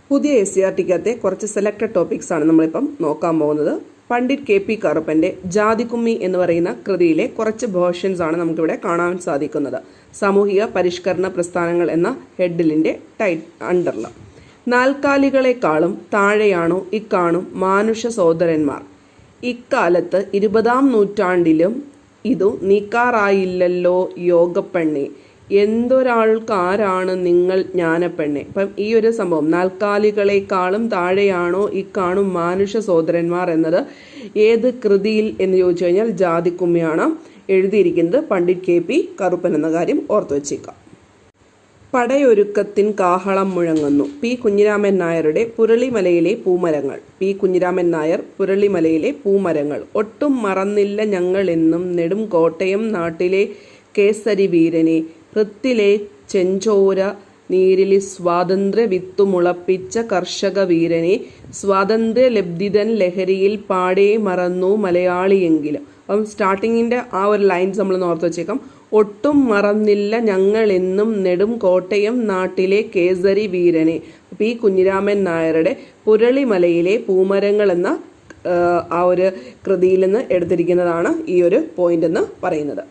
പുതിയ SCERT-ക്കകത്തെ കുറച്ച് selected topics ആണ് നമ്മളിപ്പം നോക്കാൻ പോകുന്നത്. പണ്ഡിറ്റ് KP കറുപ്പന്റെ ജാതിക്കുമ്മി എന്ന് പറയുന്ന കൃതിയിലെ കുറച്ച് വേർഷൻസ് ആണ് നമുക്കിവിടെ കാണാൻ സാധിക്കുന്നത്. സാമൂഹിക പരിഷ്കരണ പ്രസ്ഥാനങ്ങൾ എന്ന ഹെഡിലിന്റെ അണ്ടറിൽ. നാൽക്കാലികളെക്കാളും താഴെയാണോ ഇക്കാണും മാനുഷ സോദരന്മാർ, ഇക്കാലത്ത് 20-ാം നൂറ്റാണ്ടിലും ഇതു നീക്കാറായില്ലല്ലോ യോഗപ്പെണ്ണെ, എന്തൊരാൾക്കാരാണ് നിങ്ങൾ ജ്ഞാനപ്പെണ്ണെ. അപ്പം ഈ ഒരു സംഭവം നാൽക്കാലികളെക്കാളും താഴെയാണോ ഇക്കാണും മാനുഷ സോദരന്മാർ എന്നത് ഏത് കൃതിയിൽ എന്ന് ചോദിച്ചു കഴിഞ്ഞാൽ ജാതിക്കുമ്മിയാണ്. എഴുതിയിരിക്കുന്നത് പണ്ഡിറ്റ് KP കറുപ്പൻ എന്ന കാര്യം ഓർത്തു വച്ചേക്കാം. പടയൊരുക്കത്തിൻ കാഹളം മുഴങ്ങുന്നു. P. കുഞ്ഞിരാമൻ നായരുടെ പുരളിമലയിലെ പൂമരങ്ങൾ. P. കുഞ്ഞിരാമൻ നായർ, പുരളിമലയിലെ പൂമരങ്ങൾ. ഒട്ടും മറന്നില്ല ഞങ്ങൾ എന്നും നെടും കോട്ടയം നാട്ടിലെ കേസരി വീരനെ, ഹൃത്തിലെ ചെഞ്ചോര നീരിലി സ്വാതന്ത്ര്യ വിത്തുമുളപ്പിച്ച കർഷക വീരനെ, സ്വാതന്ത്ര്യ ലബ്ധിതൻ ലഹരിയിൽ പാടേ മറന്നു മലയാളിയെങ്കിലും. അപ്പം സ്റ്റാർട്ടിങ്ങിൻ്റെ ആ ഒരു ലൈൻസ് നമ്മൾ ഓർത്ത് വെച്ചേക്കാം. ഒട്ടും മറന്നില്ല ഞങ്ങൾ എന്നും നെടും കോട്ടയം നാട്ടിലെ കേസരി വീരനെ. P. കുഞ്ഞിരാമൻ നായരുടെ പുരളിമലയിലെ പൂമരങ്ങൾ എന്ന ആ ഒരു കൃതിയിൽ നിന്ന് എടുത്തിരിക്കുന്നതാണ് ഈ ഒരു പോയിന്റ് എന്ന് പറയുന്നത്.